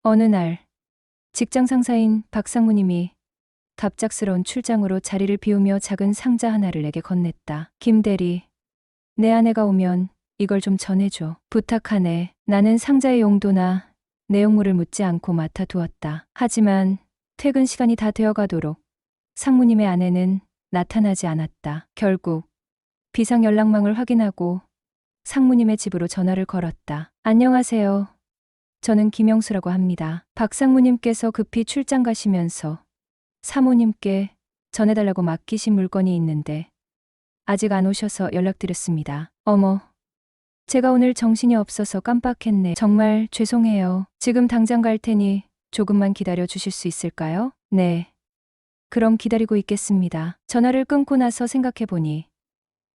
어느 날 직장 상사인 박상무님이 갑작스러운 출장으로 자리를 비우며 작은 상자 하나를 내게 건넸다. 김 대리, 내 아내가 오면 이걸 좀 전해줘. 부탁하네. 나는 상자의 용도나 내용물을 묻지 않고 맡아두었다. 하지만 퇴근 시간이 다 되어가도록 상무님의 아내는 나타나지 않았다. 결국 비상 연락망을 확인하고 상무님의 집으로 전화를 걸었다. 안녕하세요. 저는 김영수라고 합니다. 박상무님께서 급히 출장 가시면서 사모님께 전해달라고 맡기신 물건이 있는데 아직 안 오셔서 연락드렸습니다. 어머, 제가 오늘 정신이 없어서 깜빡했네. 정말 죄송해요. 지금 당장 갈 테니 조금만 기다려 주실 수 있을까요? 네. 그럼 기다리고 있겠습니다. 전화를 끊고 나서 생각해보니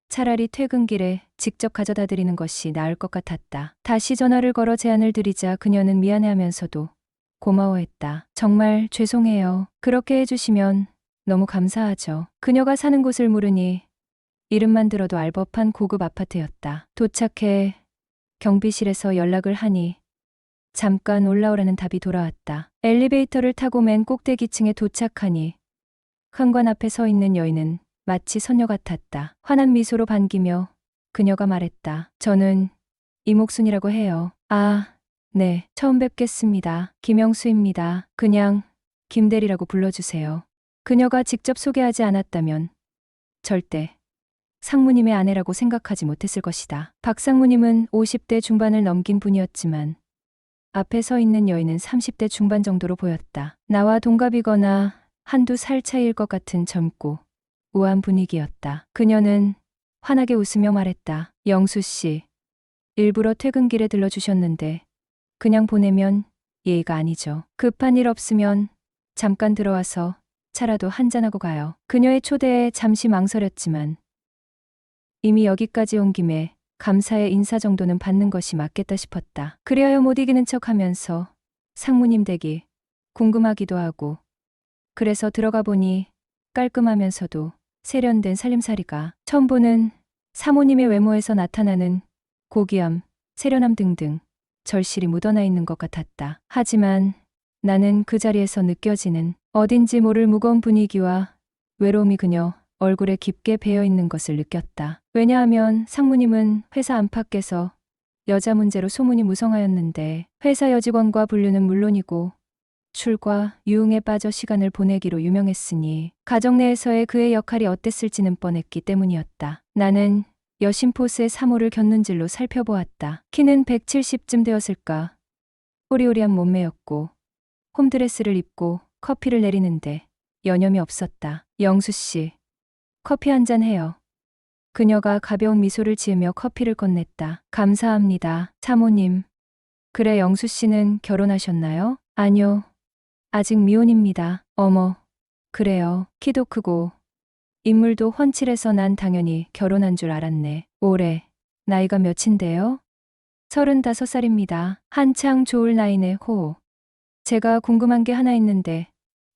차라리 퇴근길에 직접 가져다 드리는 것이 나을 것 같았다. 다시 전화를 걸어 제안을 드리자 그녀는 미안해하면서도 고마워했다. 정말 죄송해요. 그렇게 해주시면 너무 감사하죠. 그녀가 사는 곳을 물으니 이름만 들어도 알 법한 고급 아파트였다. 도착해 경비실에서 연락을 하니 잠깐 올라오라는 답이 돌아왔다. 엘리베이터를 타고 맨 꼭대기층에 도착하니 현관 앞에 서 있는 여인은 마치 선녀 같았다. 환한 미소로 반기며 그녀가 말했다. 저는 이목순이라고 해요. 아, 네. 처음 뵙겠습니다. 김영수입니다. 그냥 김대리라고 불러주세요. 그녀가 직접 소개하지 않았다면 절대 상무님의 아내라고 생각하지 못했을 것이다. 박상무님은 50대 중반을 넘긴 분이었지만 앞에 서 있는 여인은 30대 중반 정도로 보였다. 나와 동갑이거나 한두 살 차이일 것 같은 젊고 우아한 분위기였다. 그녀는 환하게 웃으며 말했다. 영수 씨, 일부러 퇴근길에 들러주셨는데 그냥 보내면 예의가 아니죠. 급한 일 없으면 잠깐 들어와서 차라도 한잔하고 가요. 그녀의 초대에 잠시 망설였지만 이미 여기까지 온 김에 감사의 인사 정도는 받는 것이 맞겠다 싶었다. 그리하여 못 이기는 척하면서 상무님 댁이 궁금하기도 하고 그래서 들어가 보니 깔끔하면서도 세련된 살림살이가 처음 보는 사모님의 외모에서 나타나는 고귀함, 세련함 등등 절실히 묻어나 있는 것 같았다. 하지만 나는 그 자리에서 느껴지는 어딘지 모를 무거운 분위기와 외로움이 그녀 얼굴에 깊게 배어 있는 것을 느꼈다. 왜냐하면 상무님은 회사 안팎에서 여자 문제로 소문이 무성하였는데 회사 여직원과 분류는 물론이고 출과 유흥에 빠져 시간을 보내기로 유명했으니 가정 내에서의 그의 역할이 어땠을지는 뻔했기 때문이었다. 나는 여신 포스의 사모를 곁눈질로 살펴보았다. 키는 170쯤 되었을까. 호리호리한 몸매였고 홈드레스를 입고 커피를 내리는데 여념이 없었다. 영수 씨, 커피 한 잔 해요. 그녀가 가벼운 미소를 지으며 커피를 건넸다. 감사합니다. 사모님. 그래, 영수 씨는 결혼하셨나요? 아니요. 아직 미혼입니다. 어머, 그래요. 키도 크고 인물도 훤칠해서 난 당연히 결혼한 줄 알았네. 올해 나이가 몇인데요? 35살입니다. 한창 좋을 나이네. 호. 제가 궁금한 게 하나 있는데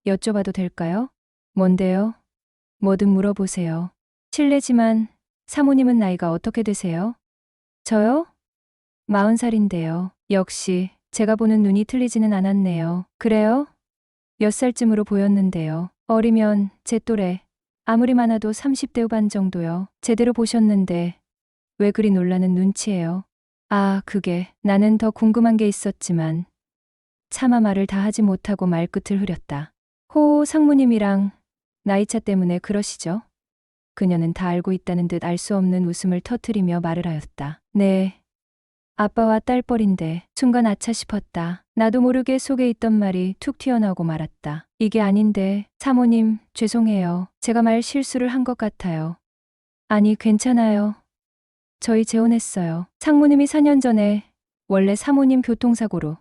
여쭤봐도 될까요? 뭔데요? 뭐든 물어보세요. 실례지만 사모님은 나이가 어떻게 되세요? 저요? 40살인데요. 역시 제가 보는 눈이 틀리지는 않았네요. 그래요? 몇 살쯤으로 보였는데요. 어리면 제 또래, 아무리 많아도 30대 후반 정도요. 제대로 보셨는데 왜 그리 놀라는 눈치예요? 아, 그게 나는 더 궁금한 게 있었지만 차마 말을 다 하지 못하고 말끝을 흐렸다. 호 상무님이랑 나이차 때문에 그러시죠? 그녀는 다 알고 있다는 듯 알 수 없는 웃음을 터뜨리며 말을 하였다. 네. 아빠와 딸뻘인데 순간 아차 싶었다. 나도 모르게 속에 있던 말이 툭 튀어나오고 말았다. 이게 아닌데 사모님 죄송해요. 제가 말 실수를 한 것 같아요. 아니 괜찮아요. 저희 재혼했어요. 상무님이 4년 전에 원래 사모님 교통사고로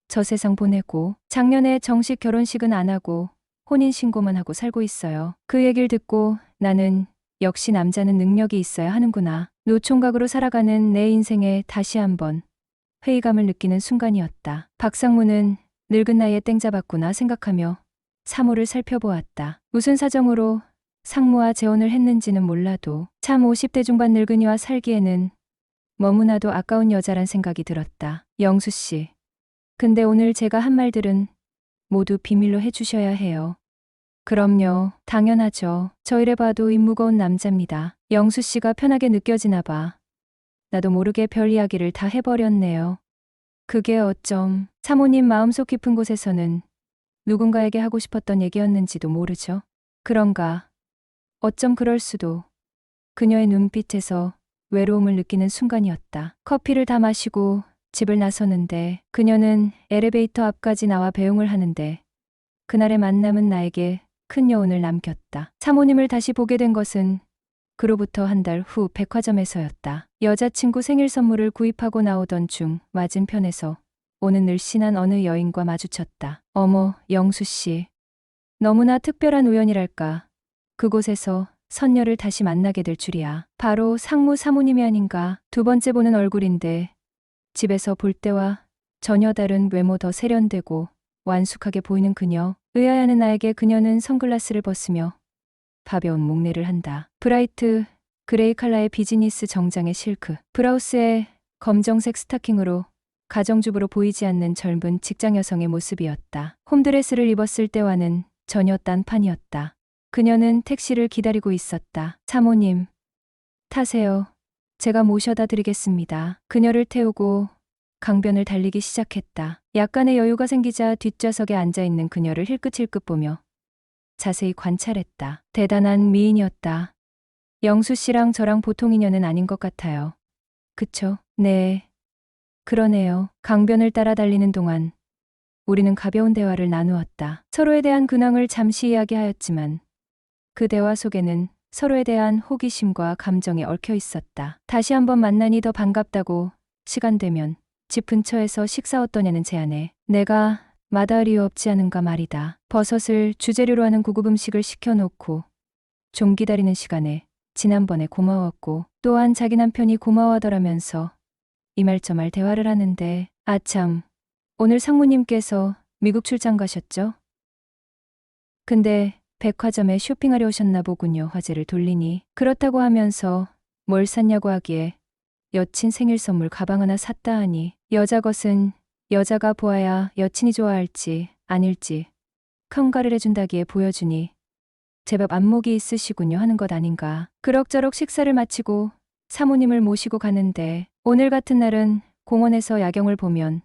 저 세상 보내고 작년에 정식 결혼식은 안 하고 혼인신고만 하고 살고 있어요. 그 얘기를 듣고 나는 역시 남자는 능력이 있어야 하는구나. 노총각으로 살아가는 내 인생에 다시 한번 회의감을 느끼는 순간이었다. 박상무는 늙은 나이에 땡 잡았구나 생각하며 사모를 살펴보았다. 무슨 사정으로 상무와 재혼을 했는지는 몰라도 참 50대 중반 늙은이와 살기에는 너무나도 아까운 여자란 생각이 들었다. 영수 씨, 근데 오늘 제가 한 말들은 모두 비밀로 해주셔야 해요. 그럼요. 당연하죠. 저 이래 봐도 입 무거운 남자입니다. 영수 씨가 편하게 느껴지나 봐. 나도 모르게 별 이야기를 다 해버렸네요. 그게 어쩜 사모님 마음속 깊은 곳에서는 누군가에게 하고 싶었던 얘기였는지도 모르죠. 그런가. 어쩜 그럴 수도. 그녀의 눈빛에서 외로움을 느끼는 순간이었다. 커피를 다 마시고 집을 나서는데 그녀는 엘리베이터 앞까지 나와 배웅을 하는데 그날의 만남은 나에게 큰 여운을 남겼다. 사모님을 다시 보게 된 것은 그로부터 한 달 후 백화점에서였다. 여자친구 생일 선물을 구입하고 나오던 중 맞은편에서 오는 늘씬한 어느 여인과 마주쳤다. 어머, 영수 씨. 너무나 특별한 우연이랄까. 그곳에서 선녀를 다시 만나게 될 줄이야. 바로 상무 사모님이 아닌가. 두 번째 보는 얼굴인데 집에서 볼 때와 전혀 다른 외모 더 세련되고 완숙하게 보이는 그녀. 의아해하는 나에게 그녀는 선글라스를 벗으며 가벼운 목례를 한다. 브라이트 그레이 컬러의 비즈니스 정장의 실크 브라우스에 검정색 스타킹으로 가정주부로 보이지 않는 젊은 직장 여성의 모습이었다. 홈드레스를 입었을 때와는 전혀 딴판이었다. 그녀는 택시를 기다리고 있었다. 사모님, 타세요. 제가 모셔다 드리겠습니다. 그녀를 태우고 강변을 달리기 시작했다. 약간의 여유가 생기자 뒷좌석에 앉아있는 그녀를 힐끗힐끗 보며 자세히 관찰했다. 대단한 미인이었다. 영수 씨랑 저랑 보통 인연은 아닌 것 같아요. 그쵸? 네. 그러네요. 강변을 따라 달리는 동안 우리는 가벼운 대화를 나누었다. 서로에 대한 근황을 잠시 이야기하였지만 그 대화 속에는 서로에 대한 호기심과 감정이 얽혀 있었다. 다시 한번 만나니 더 반갑다고 시간 되면 집 근처에서 식사 어떠냐는 제안에 내가 마다할 이유 없지 않은가 말이다. 버섯을 주재료로 하는 고급 음식을 시켜놓고 좀 기다리는 시간에 지난번에 고마웠고 또한 자기 남편이 고마워하더라면서 이말저말 대화를 하는데 아참, 오늘 상무님께서 미국 출장 가셨죠? 근데 백화점에 쇼핑하려 오셨나 보군요. 화제를 돌리니 그렇다고 하면서 뭘 샀냐고 하기에 여친 생일 선물 가방 하나 샀다 하니 여자 것은 여자가 보아야 여친이 좋아할지 아닐지 평가를 해준다기에 보여주니 제법 안목이 있으시군요 하는 것 아닌가. 그럭저럭 식사를 마치고 사모님을 모시고 가는데 오늘 같은 날은 공원에서 야경을 보면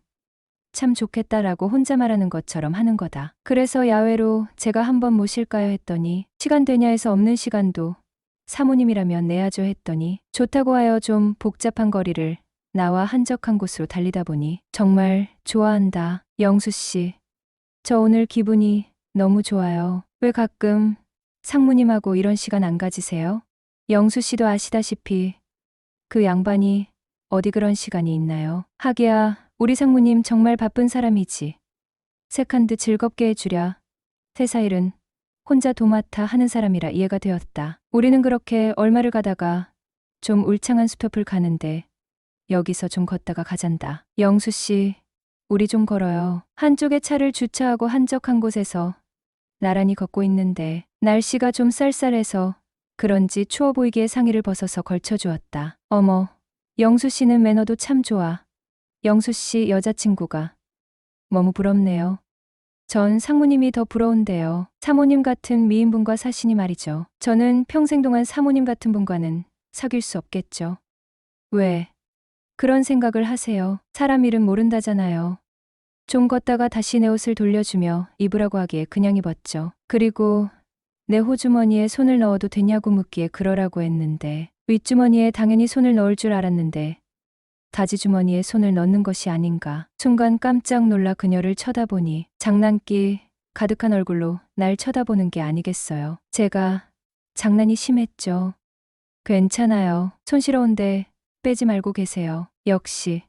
참 좋겠다라고 혼자 말하는 것처럼 하는 거다. 그래서 야외로 제가 한번 모실까요 했더니 시간 되냐 해서 없는 시간도 사모님이라면 내야죠 했더니 좋다고 하여 좀 복잡한 거리를 나와 한적한 곳으로 달리다 보니 정말 좋아한다. 영수 씨, 저 오늘 기분이 너무 좋아요. 왜 가끔 상무님하고 이런 시간 안 가지세요? 영수 씨도 아시다시피 그 양반이 어디 그런 시간이 있나요? 하기야 우리 상무님 정말 바쁜 사람이지. 색한 듯 즐겁게 해주랴. 회사 일은 혼자 도맡아 하는 사람이라 이해가 되었다. 우리는 그렇게 얼마를 가다가 좀 울창한 숲옆을 가는데 여기서 좀 걷다가 가잔다. 영수 씨, 우리 좀 걸어요. 한쪽에 차를 주차하고 한적한 곳에서 나란히 걷고 있는데 날씨가 좀 쌀쌀해서 그런지 추워 보이기에 상의를 벗어서 걸쳐주었다. 어머, 영수 씨는 매너도 참 좋아. 영수 씨 여자친구가 너무 부럽네요. 전 상무님이 더 부러운데요. 사모님 같은 미인분과 사시니 말이죠. 저는 평생 동안 사모님 같은 분과는 사귈 수 없겠죠. 왜? 그런 생각을 하세요. 사람 이름 모른다잖아요. 좀 걷다가 다시 내 옷을 돌려주며 입으라고 하기에 그냥 입었죠. 그리고 내 호주머니에 손을 넣어도 되냐고 묻기에 그러라고 했는데 윗주머니에 당연히 손을 넣을 줄 알았는데 다지주머니에 손을 넣는 것이 아닌가. 순간 깜짝 놀라 그녀를 쳐다보니 장난기 가득한 얼굴로 날 쳐다보는 게 아니겠어요. 제가 장난이 심했죠. 괜찮아요. 손시러운데 빼지 말고 계세요. 역시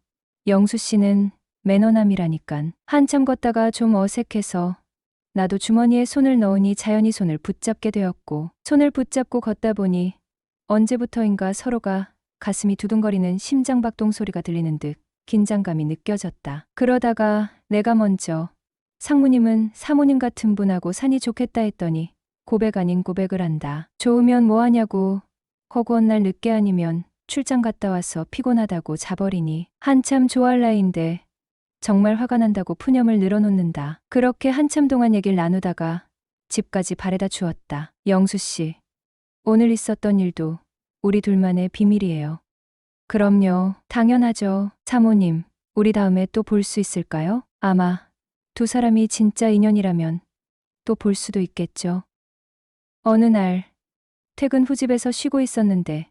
영수 씨는 매너남이라니깐. 한참 걷다가 좀 어색해서 나도 주머니에 손을 넣으니 자연히 손을 붙잡게 되었고 손을 붙잡고 걷다 보니 언제부터인가 서로가 가슴이 두둥거리는 심장박동 소리가 들리는 듯 긴장감이 느껴졌다. 그러다가 내가 먼저 상무님은 사모님 같은 분하고 사니 좋겠다 했더니 고백 아닌 고백을 한다. 좋으면 뭐하냐고 허구한 날 늦게 아니면 출장 갔다 와서 피곤하다고 자버리니 한참 좋아할 나이인데 정말 화가 난다고 푸념을 늘어놓는다. 그렇게 한참 동안 얘기를 나누다가 집까지 바래다 주었다. 영수 씨, 오늘 있었던 일도 우리 둘만의 비밀이에요. 그럼요, 당연하죠. 사모님, 우리 다음에 또 볼 수 있을까요? 아마 두 사람이 진짜 인연이라면 또 볼 수도 있겠죠. 어느 날 퇴근 후 집에서 쉬고 있었는데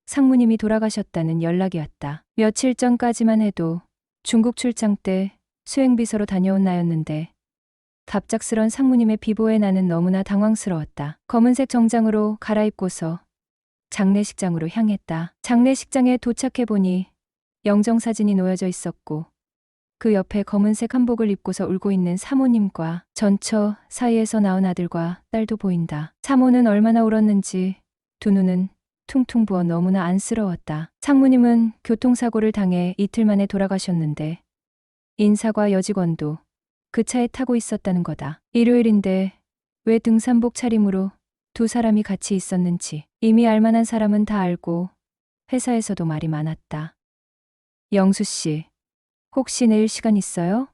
상무님이 돌아가셨다는 연락이 왔다. 며칠 전까지만 해도 중국 출장 때 수행비서로 다녀온 나였는데 갑작스런 상무님의 비보에 나는 너무나 당황스러웠다. 검은색 정장으로 갈아입고서 장례식장으로 향했다. 장례식장에 도착해보니 영정사진이 놓여져 있었고 그 옆에 검은색 한복을 입고서 울고 있는 사모님과 전처 사이에서 나온 아들과 딸도 보인다. 사모는 얼마나 울었는지 두 눈은 퉁퉁 부어 너무나 안쓰러웠다. 상무님은 교통사고를 당해 이틀 만에 돌아가셨는데 인사과 여직원도 그 차에 타고 있었다는 거다. 일요일인데 왜 등산복 차림으로 두 사람이 같이 있었는지 이미 알만한 사람은 다 알고 회사에서도 말이 많았다. 영수 씨, 혹시 내일 시간 있어요?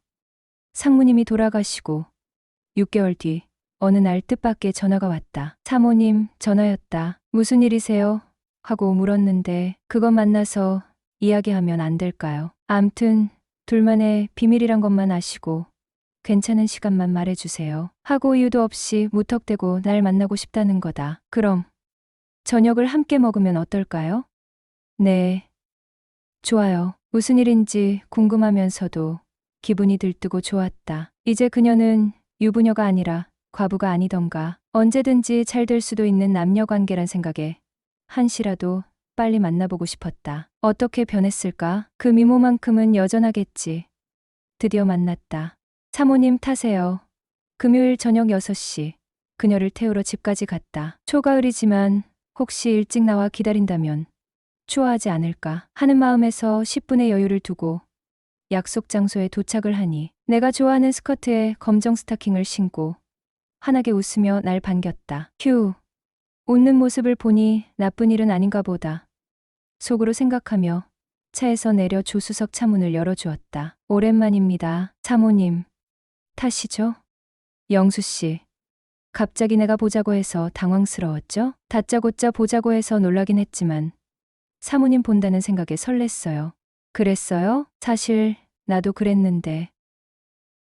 상무님이 돌아가시고 6개월 뒤 어느 날 뜻밖의 전화가 왔다. 사모님, 전화였다. 무슨 일이세요? 하고 물었는데 그것 만나서 이야기하면 안 될까요? 암튼 둘만의 비밀이란 것만 아시고 괜찮은 시간만 말해주세요. 하고 이유도 없이 무턱대고 날 만나고 싶다는 거다. 그럼 저녁을 함께 먹으면 어떨까요? 네, 좋아요. 무슨 일인지 궁금하면서도 기분이 들뜨고 좋았다. 이제 그녀는 유부녀가 아니라 과부가 아니던가 언제든지 잘 될 수도 있는 남녀 관계란 생각에 한시라도 빨리 만나보고 싶었다. 어떻게 변했을까? 그 미모만큼은 여전하겠지. 드디어 만났다. 사모님 타세요. 금요일 저녁 6시 그녀를 태우러 집까지 갔다. 초가을이지만 혹시 일찍 나와 기다린다면 추워하지 않을까 하는 마음에서 10분의 여유를 두고 약속 장소에 도착을 하니 내가 좋아하는 스커트에 검정 스타킹을 신고 환하게 웃으며 날 반겼다. 휴, 웃는 모습을 보니 나쁜 일은 아닌가 보다. 속으로 생각하며 차에서 내려 조수석 차문을 열어주었다. 오랜만입니다. 사모님, 타시죠? 영수 씨, 갑자기 내가 보자고 해서 당황스러웠죠? 다짜고짜 보자고 해서 놀라긴 했지만 사모님 본다는 생각에 설렜어요. 그랬어요? 사실 나도 그랬는데.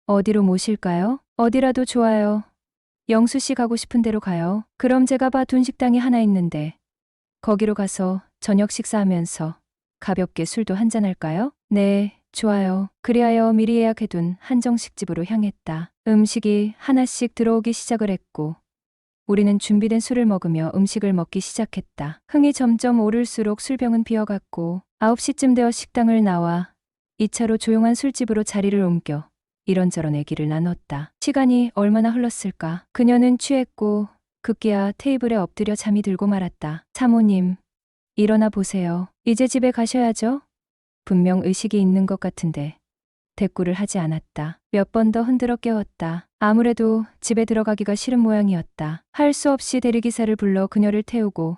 어디로 모실까요? 어디라도 좋아요. 영수 씨 가고 싶은 대로 가요. 그럼 제가 봐둔 식당이 하나 있는데 거기로 가서 저녁 식사하면서 가볍게 술도 한잔할까요? 네, 좋아요. 그리하여 미리 예약해둔 한정식 집으로 향했다. 음식이 하나씩 들어오기 시작을 했고 우리는 준비된 술을 먹으며 음식을 먹기 시작했다. 흥이 점점 오를수록 술병은 비어갔고 9시쯤 되어 식당을 나와 2차로 조용한 술집으로 자리를 옮겨 이런저런 얘기를 나눴다. 시간이 얼마나 흘렀을까? 그녀는 취했고 급기야 테이블에 엎드려 잠이 들고 말았다. 사모님, 일어나 보세요. 이제 집에 가셔야죠? 분명 의식이 있는 것 같은데 대꾸를 하지 않았다. 몇 번 더 흔들어 깨웠다. 아무래도 집에 들어가기가 싫은 모양이었다. 할 수 없이 대리기사를 불러 그녀를 태우고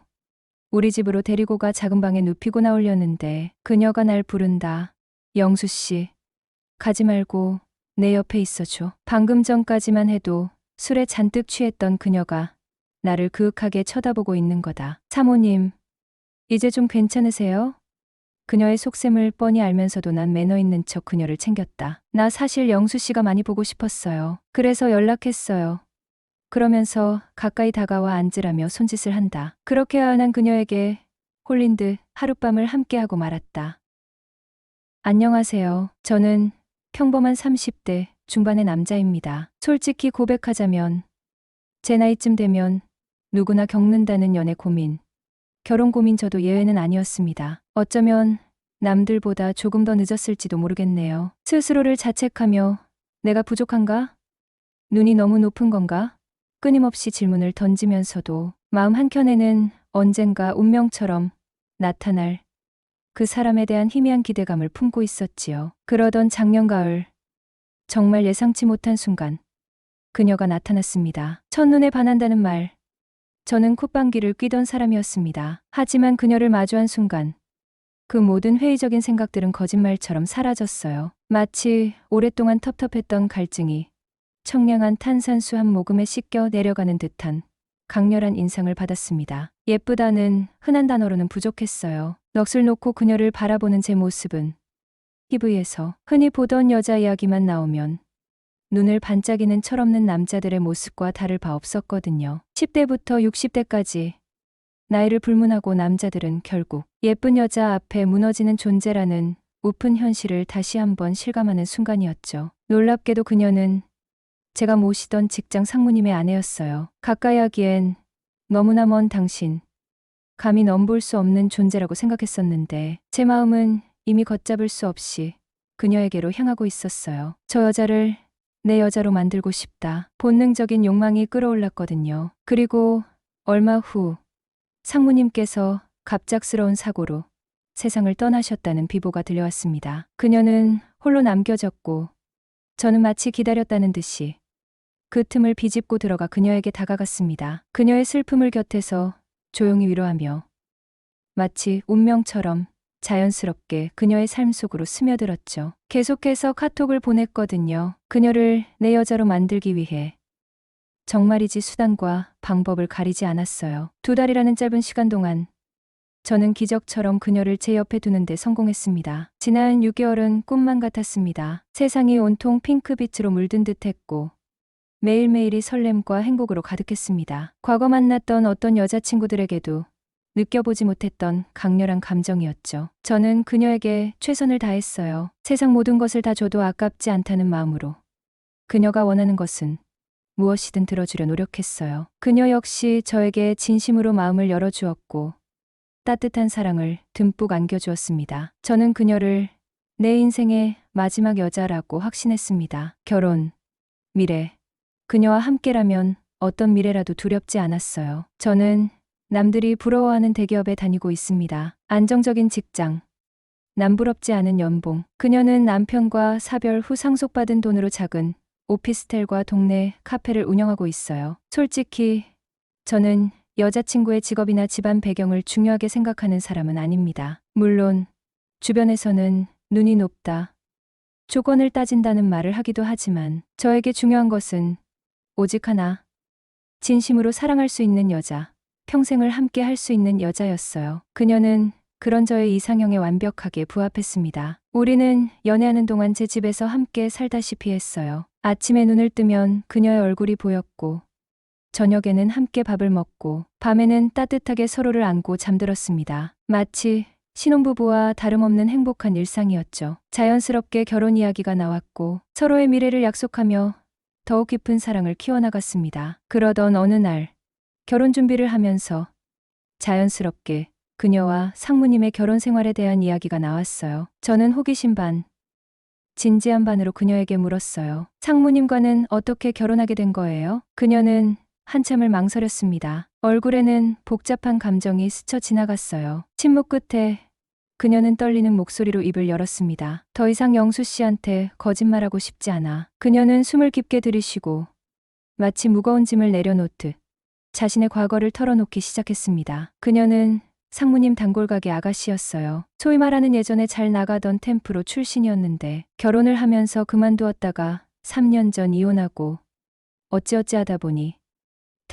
우리 집으로 데리고 가 작은 방에 눕히고 나오려는데 그녀가 날 부른다. 영수 씨, 가지 말고 내 옆에 있어줘. 방금 전까지만 해도 술에 잔뜩 취했던 그녀가 나를 그윽하게 쳐다보고 있는 거다. 사모님, 이제 좀 괜찮으세요? 그녀의 속셈을 뻔히 알면서도 난 매너 있는 척 그녀를 챙겼다. 나 사실 영수 씨가 많이 보고 싶었어요. 그래서 연락했어요. 그러면서 가까이 다가와 앉으라며 손짓을 한다. 그렇게 아흔한 그녀에게 홀린 듯 하룻밤을 함께하고 말았다. 안녕하세요. 저는 평범한 30대 중반의 남자입니다. 솔직히 고백하자면 제 나이쯤 되면 누구나 겪는다는 연애 고민, 결혼 고민 저도 예외는 아니었습니다. 어쩌면 남들보다 조금 더 늦었을지도 모르겠네요. 스스로를 자책하며 내가 부족한가? 눈이 너무 높은 건가? 끊임없이 질문을 던지면서도 마음 한켠에는 언젠가 운명처럼 나타날 그 사람에 대한 희미한 기대감을 품고 있었지요. 그러던 작년 가을, 정말 예상치 못한 순간 그녀가 나타났습니다. 첫눈에 반한다는 말, 저는 콧방귀를 뀌던 사람이었습니다. 하지만 그녀를 마주한 순간 그 모든 회의적인 생각들은 거짓말처럼 사라졌어요. 마치 오랫동안 텁텁했던 갈증이 청량한 탄산수 한 모금에 씻겨 내려가는 듯한 강렬한 인상을 받았습니다. 예쁘다는 흔한 단어로는 부족했어요. 넋을 놓고 그녀를 바라보는 제 모습은 TV에서 흔히 보던 여자 이야기만 나오면 눈을 반짝이는 철없는 남자들의 모습과 다를 바 없었거든요. 10대부터 60대까지 나이를 불문하고 남자들은 결국 예쁜 여자 앞에 무너지는 존재라는 우픈 현실을 다시 한번 실감하는 순간이었죠. 놀랍게도 그녀는 제가 모시던 직장 상무님의 아내였어요. 가까이 하기엔 너무나 먼 당신, 감히 넘볼 수 없는 존재라고 생각했었는데 제 마음은 이미 걷잡을 수 없이 그녀에게로 향하고 있었어요. 저 여자를 내 여자로 만들고 싶다. 본능적인 욕망이 끌어올랐거든요. 그리고 얼마 후 상무님께서 갑작스러운 사고로 세상을 떠나셨다는 비보가 들려왔습니다. 그녀는 홀로 남겨졌고 저는 마치 기다렸다는 듯이 그 틈을 비집고 들어가 그녀에게 다가갔습니다. 그녀의 슬픔을 곁에서 조용히 위로하며 마치 운명처럼 자연스럽게 그녀의 삶 속으로 스며들었죠. 계속해서 카톡을 보냈거든요. 그녀를 내 여자로 만들기 위해. 정말이지 수단과 방법을 가리지 않았어요. 2달이라는 짧은 시간 동안 저는 기적처럼 그녀를 제 옆에 두는 데 성공했습니다. 지난 6개월은 꿈만 같았습니다. 세상이 온통 핑크빛으로 물든 듯했고 매일매일이 설렘과 행복으로 가득했습니다. 과거 만났던 어떤 여자친구들에게도 느껴보지 못했던 강렬한 감정이었죠. 저는 그녀에게 최선을 다했어요. 세상 모든 것을 다 줘도 아깝지 않다는 마음으로. 그녀가 원하는 것은 무엇이든 들어주려 노력했어요. 그녀 역시 저에게 진심으로 마음을 열어주었고 따뜻한 사랑을 듬뿍 안겨주었습니다. 저는 그녀를 내 인생의 마지막 여자라고 확신했습니다. 결혼, 미래, 그녀와 함께라면 어떤 미래라도 두렵지 않았어요. 저는 남들이 부러워하는 대기업에 다니고 있습니다. 안정적인 직장, 남부럽지 않은 연봉. 그녀는 남편과 사별 후 상속받은 돈으로 작은 오피스텔과 동네 카페를 운영하고 있어요. 솔직히 저는 여자친구의 직업이나 집안 배경을 중요하게 생각하는 사람은 아닙니다. 물론 주변에서는 눈이 높다, 조건을 따진다는 말을 하기도 하지만 저에게 중요한 것은 오직 하나, 진심으로 사랑할 수 있는 여자, 평생을 함께 할 수 있는 여자였어요. 그녀는 그런 저의 이상형에 완벽하게 부합했습니다. 우리는 연애하는 동안 제 집에서 함께 살다시피 했어요. 아침에 눈을 뜨면 그녀의 얼굴이 보였고 저녁에는 함께 밥을 먹고 밤에는 따뜻하게 서로를 안고 잠들었습니다. 마치 신혼부부와 다름없는 행복한 일상이었죠. 자연스럽게 결혼 이야기가 나왔고 서로의 미래를 약속하며 더욱 깊은 사랑을 키워나갔습니다. 그러던 어느 날 결혼 준비를 하면서 자연스럽게 그녀와 상무님의 결혼 생활에 대한 이야기가 나왔어요. 저는 호기심 반, 진지한 반으로 그녀에게 물었어요. 상무님과는 어떻게 결혼하게 된 거예요? 그녀는 한참을 망설였습니다. 얼굴에는 복잡한 감정이 스쳐 지나갔어요. 침묵 끝에 그녀는 떨리는 목소리로 입을 열었습니다. 더 이상 영수 씨한테 거짓말하고 싶지 않아. 그녀는 숨을 깊게 들이쉬고 마치 무거운 짐을 내려놓듯 자신의 과거를 털어놓기 시작했습니다. 그녀는 상무님 단골가게 아가씨였어요. 소위 말하는 예전에 잘 나가던 템프로 출신이었는데 결혼을 하면서 그만두었다가 3년 전 이혼하고 어찌어찌 하다 보니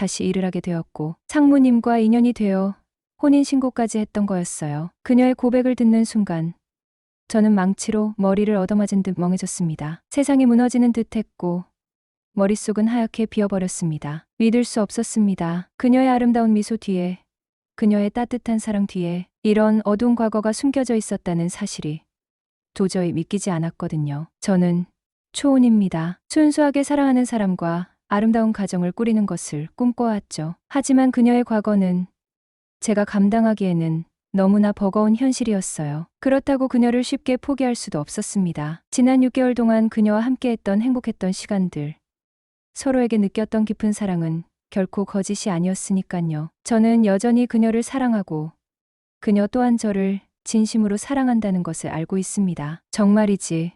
다시 일을 하게 되었고 상무님과 인연이 되어 혼인신고까지 했던 거였어요. 그녀의 고백을 듣는 순간 저는 망치로 머리를 얻어맞은 듯 멍해졌습니다. 세상이 무너지는 듯했고 머릿속은 하얗게 비어버렸습니다. 믿을 수 없었습니다. 그녀의 아름다운 미소 뒤에, 그녀의 따뜻한 사랑 뒤에 이런 어두운 과거가 숨겨져 있었다는 사실이 도저히 믿기지 않았거든요. 저는 초혼입니다. 순수하게 사랑하는 사람과 아름다운 가정을 꾸리는 것을 꿈꿔왔죠. 하지만 그녀의 과거는 제가 감당하기에는 너무나 버거운 현실이었어요. 그렇다고 그녀를 쉽게 포기할 수도 없었습니다. 지난 6개월 동안 그녀와 함께했던 행복했던 시간들, 서로에게 느꼈던 깊은 사랑은 결코 거짓이 아니었으니까요. 저는 여전히 그녀를 사랑하고 그녀 또한 저를 진심으로 사랑한다는 것을 알고 있습니다. 정말이지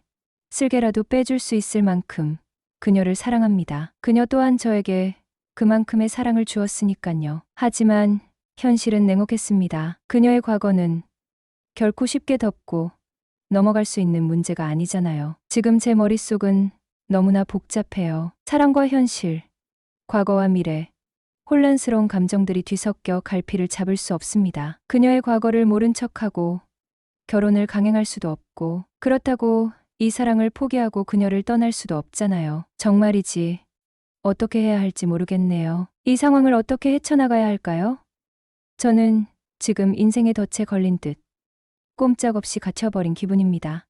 쓸개라도 빼줄 수 있을 만큼 그녀를 사랑합니다. 그녀 또한 저에게 그만큼의 사랑을 주었으니까요. 하지만 현실은 냉혹했습니다. 그녀의 과거는 결코 쉽게 덮고 넘어갈 수 있는 문제가 아니잖아요. 지금 제 머릿속은 너무나 복잡해요. 사랑과 현실, 과거와 미래, 혼란스러운 감정들이 뒤섞여 갈피를 잡을 수 없습니다. 그녀의 과거를 모른 척하고 결혼을 강행할 수도 없고, 그렇다고 이 사랑을 포기하고 그녀를 떠날 수도 없잖아요. 정말이지 어떻게 해야 할지 모르겠네요. 이 상황을 어떻게 헤쳐나가야 할까요? 저는 지금 인생의 덫에 걸린 듯 꼼짝없이 갇혀버린 기분입니다.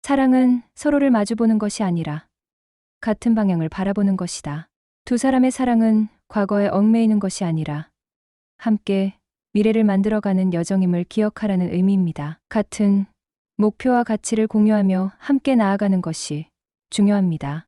사랑은 서로를 마주보는 것이 아니라 같은 방향을 바라보는 것이다. 두 사람의 사랑은 과거에 얽매이는 것이 아니라 함께 미래를 만들어가는 여정임을 기억하라는 의미입니다. 같은 목표와 가치를 공유하며 함께 나아가는 것이 중요합니다.